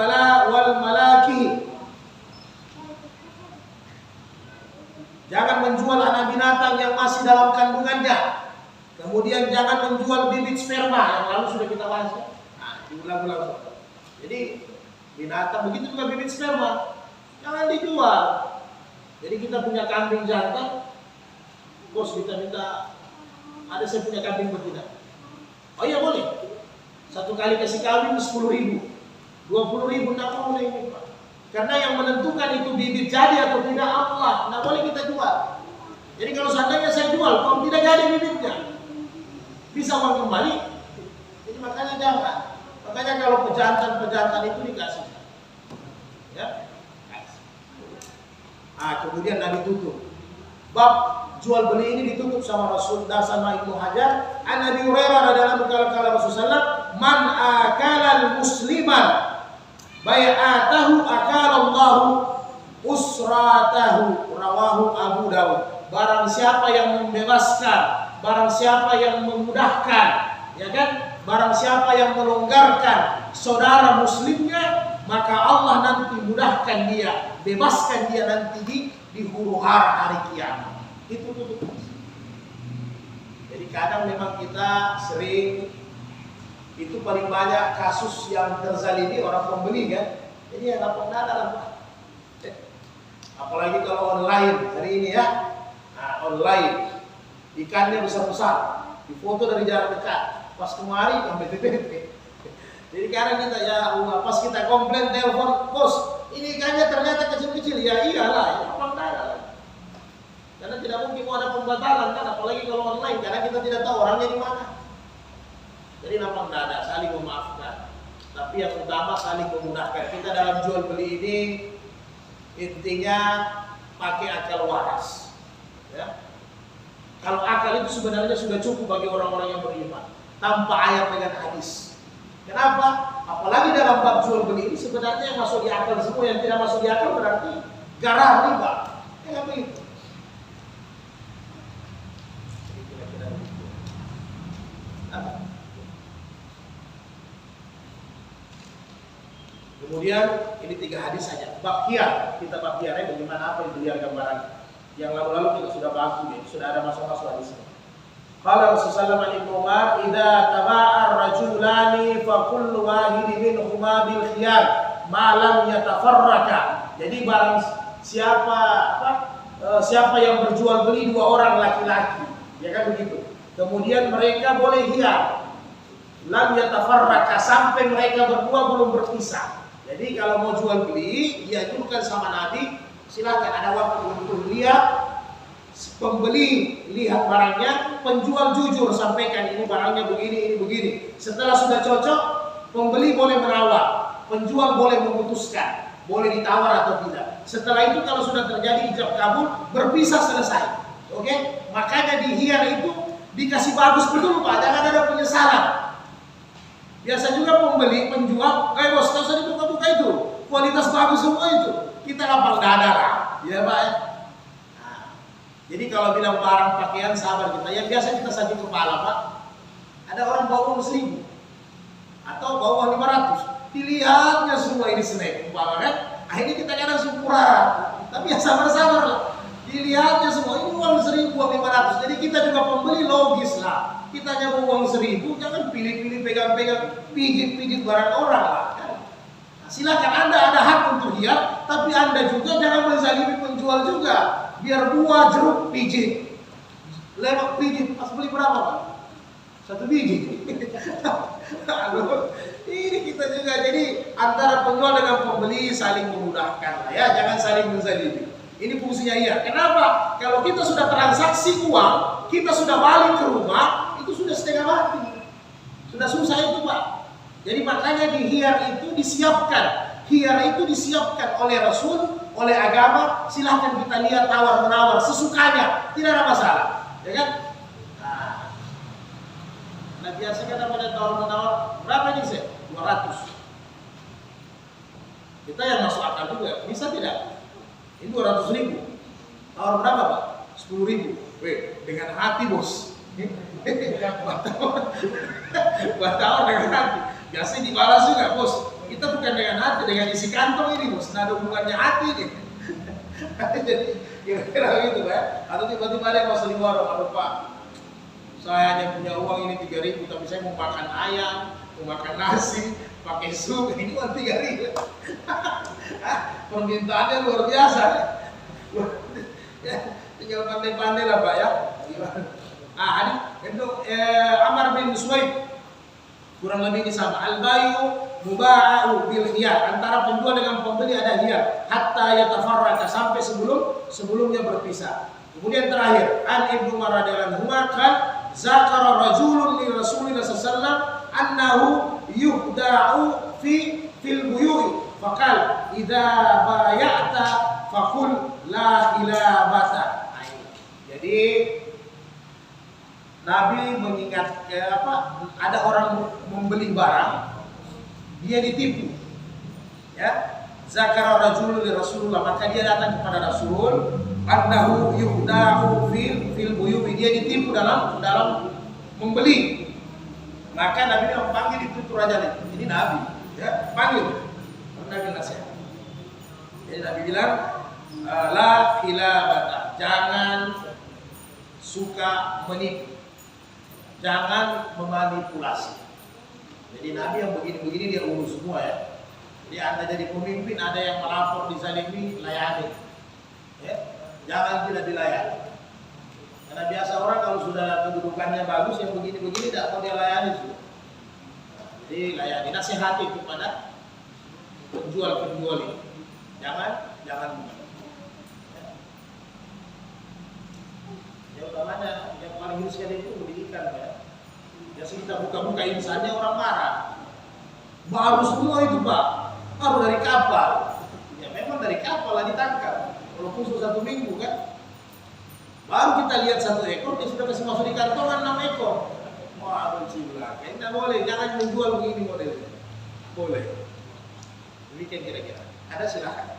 malaki. Jangan menjual anak binatang yang masih dalam kandungannya. Kemudian jangan menjual bibit sperma yang lalu sudah kita bahas. Nah, diulang-ulang. Jadi binatang begitu juga bibit sperma jangan dijual. Jadi kita punya kambing jantan, bos kita minta, ada saya punya kambing betina. Oh iya boleh. 1 kali kasih kambing 10.000, 20.000 tidak boleh ini Pak. Karena yang menentukan itu bibit jadi atau tidak Allah, tidak boleh kita jual. Jadi kalau seandainya saya jual, kalau tidak jadi bibitnya, bisa uang kembali. Jadi makanya jangan. Makanya kalau pejantan itu dikasih. Ya. Kemudian Nabi tutup. Bab jual beli ini ditutup sama Rasulullah sama Ibnu Hajar. An Abi Hurairah radhiyallahu anhu Rasulullah, man akala musliman bai'atahu akalallahu usratahu, rawahu Abu Dawud. Barang siapa yang membebaskan, barang siapa yang memudahkan, ya kan? Barang siapa yang melonggarkan saudara muslimnya, maka Allah nanti mudahkan dia, bebaskan dia nanti di huru hara hari kiamat. Itu tutup. Jadi kadang memang kita sering, itu paling banyak kasus yang terzalimi orang pembeli kan. Jadi ya lapang dada lah. Apalagi kalau online hari ini ya. Nah, online ikannya besar-besar, difoto dari jarak dekat. Pas kemari sampai TTP. Jadi kadang kita ya Allah, pas kita komplain telepon, bos, ini ikannya ternyata kecil-kecil. Ya iyalah, ya lapang dada lah. Karena tidak mungkin mau ada pembatalan kan, apalagi kalau online, karena kita tidak tahu orangnya di mana. Jadi lapang dada, saling memaafkan. Tapi yang utama saling memudahkan. Kita dalam jual beli ini intinya pakai akal waras. Ya. Kalau akal itu sebenarnya sudah cukup bagi orang-orang yang beriman, tanpa ayat dengan hadis. Kenapa? Apalagi dalam bab jual beli ini sebenarnya yang masuk di akal semua, yang tidak masuk di akal berarti garar riba. Ya begitu. Kemudian ini 3 hadis saja. Bab khiyar, kita bab khiyarnya bagaimana, apa itu yang gambaran. Yang lalu-lalu kita sudah bahas juga, sudah ada masuk-masuk hadis ini. Qala Rasulullah Ibnu Umar, "Idza taba'a ar-rajulani fa kullu wahidin minhuma bil khiyar ma lam yatafarraqa." Jadi barang siapa yang berjual beli 2 orang laki-laki, Ya kan begitu. Kemudian mereka boleh hiar. Lam yatafarraqa, sampai mereka berdua belum berpisah. Jadi kalau mau jual beli, diajukan sama Nabi, silakan ada waktu untuk lihat. Pembeli lihat barangnya, penjual jujur sampaikan ini barangnya begini, ini begini. Setelah sudah cocok, pembeli boleh menawar, penjual boleh memutuskan, boleh ditawar atau tidak. Setelah itu kalau sudah terjadi ijab kabul, berpisah, selesai. Oke? Makanya di hiar itu dikasih bagus betul Pak, jangan ada penyesalan. Biasa juga pembeli, penjual, bos, tak usah dibuka-buka itu, kualitas bagus semua itu. Kita lapang dada lah, ya Pak. Nah, jadi kalau bilang barang pakaian sabar kita, yang biasa kita sakit kepala Pak, ada orang bawa uang 1.000 atau bawa 500, dilihatnya semua ini snack, umpama kan? Akhirnya kita kadang syukuran, tapi ya sabar-sabar lah. Dilihatnya semua ini uang 1.000, uang 500, jadi kita juga pembeli logis lah. Kita nyawa uang 1.000, jangan pilih-pilih, pegang-pegang, pijit-pijit barang orang lah. Kan? Nah, silakan Anda ada hak untuk hiar, tapi Anda juga jangan menzalimi penjual juga. Biar buah jeruk pijit, lewat pijit, pas beli berapa Pak? 1 biji. Aduh, ini kita juga, jadi antara penjual dengan pembeli saling memudahkan lah ya, jangan saling menzalimi. Ini fungsinya hiar. Kenapa? Kalau kita sudah transaksi uang, kita sudah balik ke rumah, itu sudah setengah mati. Sudah susah itu Pak. Jadi makanya di hiar itu disiapkan. Hiar itu disiapkan oleh Rasul, oleh agama. Silahkan kita lihat tawar-menawar sesukanya, tidak ada masalah. Ya kan? Nah biasa kan pada tawar-menawar, berapa nih sih? 200. Kita yang masuk akal juga, bisa tidak? Ini 200.000. Tawar berapa Pak? 10.000. Weh, dengan hati bos. Buat tawar dengan hati. Biasanya dibalas juga bos. Kita bukan dengan hati, dengan isi kantong ini bos. Nah ada hubungannya hati nih. Jadi kira-kira gitu Pak. Atau tiba-tiba ada yang masuk di warung, aduh Pak, saya hanya punya uang ini 3.000, tapi saya mau makan ayam, mau makan nasi, pakai sup, ini uang 3.000. Permintaannya luar biasa. Ya, tinggal pandai-pandai lah Pak ya. Ini Amr bin Suwaid kurang lebih ini sama. Al-bayu muba'u bil hiyar, antara penjual dengan pembeli ada hiyar hatta yatafarraqa, sampai sebelumnya berpisah. Kemudian terakhir, An Ibnu Umar radhiyallahu anhu kan zakara rajulun li Rasulillah sallallahu alaihi wasallam annahu yuhda'u fil buyu'i faqal idza bay'ata faqul la ilabata. Jadi Nabi mengingat ada orang membeli barang, dia ditipu. Ya. Zakara rajulun li Rasulullah, maka dia datang kepada Rasul, annahu yuhda'u fil buyu'i, dia ditipu dalam membeli. Maka Nabi bilang, panggil itu raja ini Nabi, ya, panggil. Nabi nasihat. Jadi Nabi bilang, la khilabata, jangan suka menipu, jangan memanipulasi. Jadi Nabi yang begini-begini dia urus semua ya. Jadi Anda jadi pemimpin, ada yang melapor dizalimi, layani. Ya, jangan tidak dilayani. Karena biasa orang kalau sudah kedudukannya bagus, yang begini-begini tidak mau dia layani sudah. Jadi layani, nasihati kepada penjual-penjual ini. Jangan bukan. Ya utamanya yang paling hirus sekali itu pendidikan ya. Biasa kita buka-buka insannya orang marah. Baru semua itu Pak, baru dari kapal. Ya memang dari kapal lah ditangkap. Walaupun sudah 1 minggu kan. Baru kita lihat 1 ekor, dia sudah kasih masuk di kantongan 6 ekor. Wah, bencila. Tidak boleh, jangan menjual begini modelnya. Boleh. Demikian kira-kira. Ada silakan.